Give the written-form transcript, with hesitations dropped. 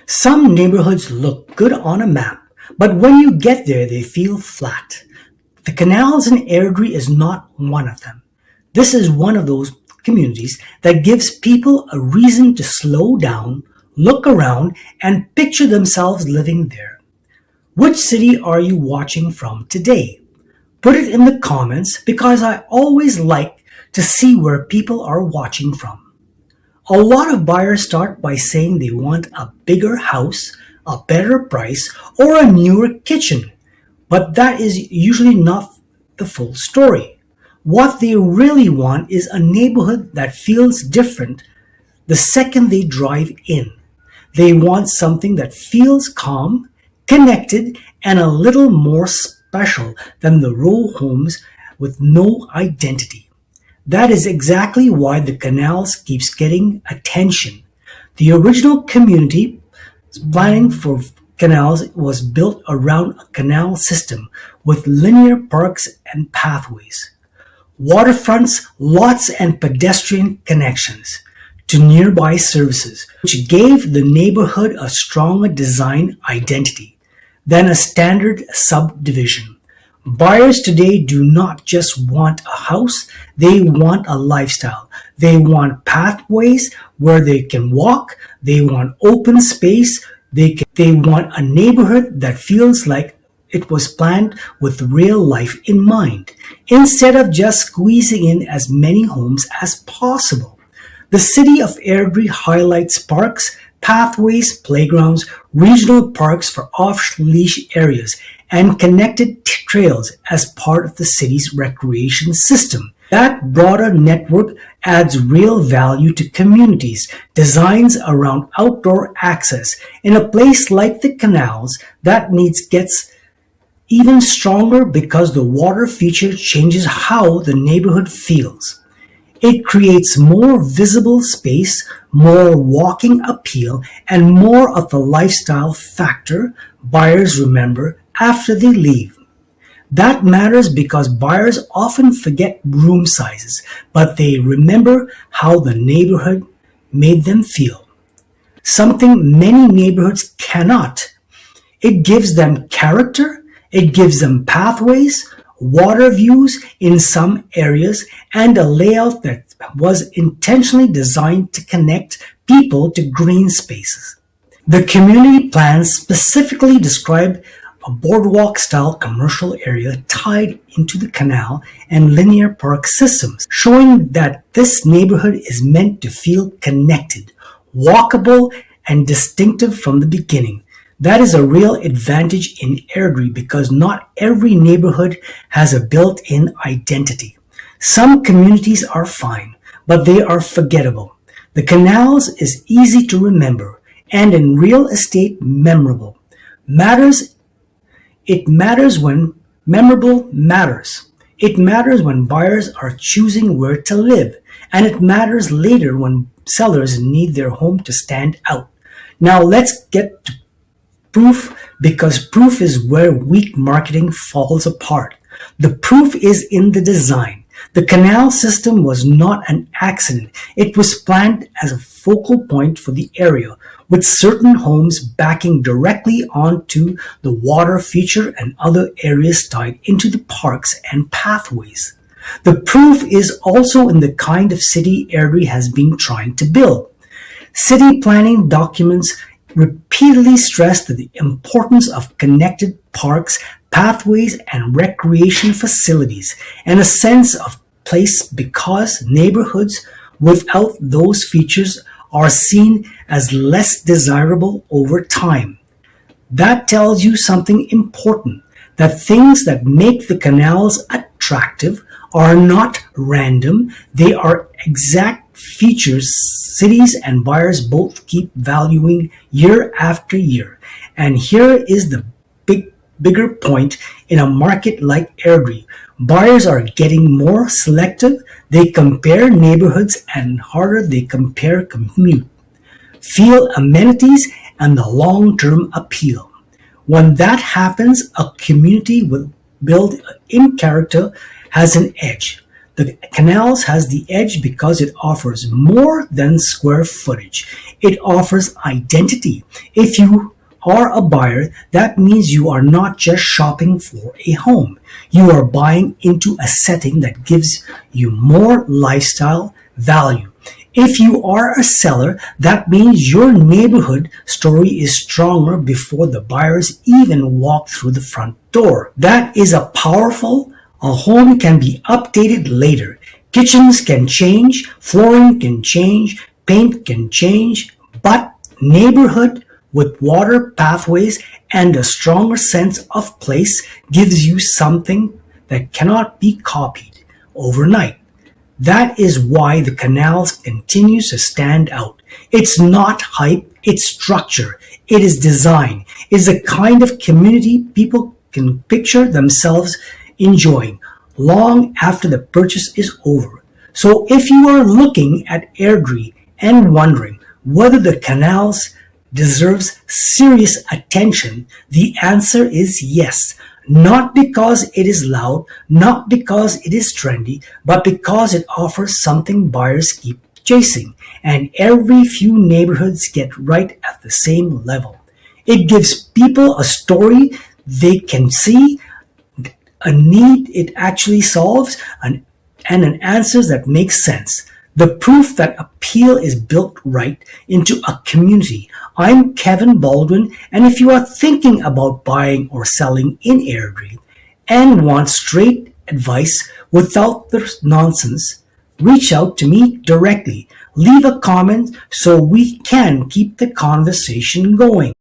Some neighborhoods look good on a map, but when you get there, they feel flat. The Canals in Airdrie is not one of them. This is one of those communities that gives people a reason to slow down, look around, and picture themselves living there. Which city are you watching from today? Put it in the comments because I always like to see where people are watching from. A lot of buyers start by saying they want a bigger house, a better price, or a newer kitchen. But that is usually not the full story. What they really want is a neighborhood that feels different the second they drive in. They want something that feels calm, connected, and a little more special than the row homes with no identity. That is exactly why the Canals keeps getting attention. The original community planning for Canals was built around a canal system with linear parks and pathways, waterfronts, lots, and pedestrian connections to nearby services, which gave the neighborhood a stronger design identity than a standard subdivision. Buyers today do not just want a house, they want a lifestyle. They want pathways where they can walk, they want open space, they want a neighborhood that feels like it was planned with real life in mind, instead of just squeezing in as many homes as possible. The city of Airdrie highlights parks, pathways, playgrounds, regional parks for off-leash areas, and connected trails as part of the city's recreation system. That broader network adds real value to communities. Designs around outdoor access in a place like the Canals, that needs gets even stronger because the water feature changes how the neighborhood feels. It creates more visible space, more walking appeal, and more of the lifestyle factor buyers remember after they leave. That matters because buyers often forget room sizes, but they remember how the neighborhood made them feel. Something many neighborhoods cannot. It gives them character, it gives them pathways, water views in some areas, and a layout that was intentionally designed to connect people to green spaces. The community plans specifically describe a boardwalk-style commercial area tied into the canal and linear park systems, showing that this neighborhood is meant to feel connected, walkable, and distinctive from the beginning. That is a real advantage in Airdrie because not every neighborhood has a built-in identity. Some communities are fine, but they are forgettable. The Canals is easy to remember and in real estate memorable. It matters when memorable matters. It matters when buyers are choosing where to live, and it matters later when sellers need their home to stand out. Now let's get to proof, because proof is where weak marketing falls apart. The proof is in the design. The canal system was not an accident. It was planned as a focal point for the area, with certain homes backing directly onto the water feature and other areas tied into the parks and pathways. The proof is also in the kind of city Airdrie has been trying to build. City planning documents repeatedly stress the importance of connected parks, pathways, and recreation facilities, and a sense of place because neighborhoods without those features are seen as less desirable over time. That tells you something important, that things that make the canals attractive are not random, they are exact features cities and buyers both keep valuing year after year. And here is the bigger point in a market like Airdrie. Buyers are getting more selective, they compare neighborhoods, and harder they compare commute, feel, amenities, and the long-term appeal. When that happens, a community will build in character has an edge. The Canals has the edge because it offers more than square footage. It offers identity. If you are a buyer, that means you are not just shopping for a home. You are buying into a setting that gives you more lifestyle value. If you are a seller, that means your neighborhood story is stronger before the buyers even walk through the front door. That is a powerful. A home can be updated later. Kitchens can change, flooring can change, paint can change, but neighborhood with water pathways and a stronger sense of place gives you something that cannot be copied overnight. That is why the Canals continues to stand out. It's not hype, it's structure, it is design, it's the kind of community people can picture themselves enjoying long after the purchase is over. So if you are looking at Airdrie and wondering whether the Canals deserves serious attention, the answer is yes. Not because it is loud, not because it is trendy, but because it offers something buyers keep chasing, and every few neighborhoods get right at the same level. It gives people a story they can see, a need it actually solves, and an answer that makes sense. The proof that appeal is built right into a community. I'm Kevin Baldwin, and if you are thinking about buying or selling in Airdrie and want straight advice without the nonsense, reach out to me directly. Leave a comment so we can keep the conversation going.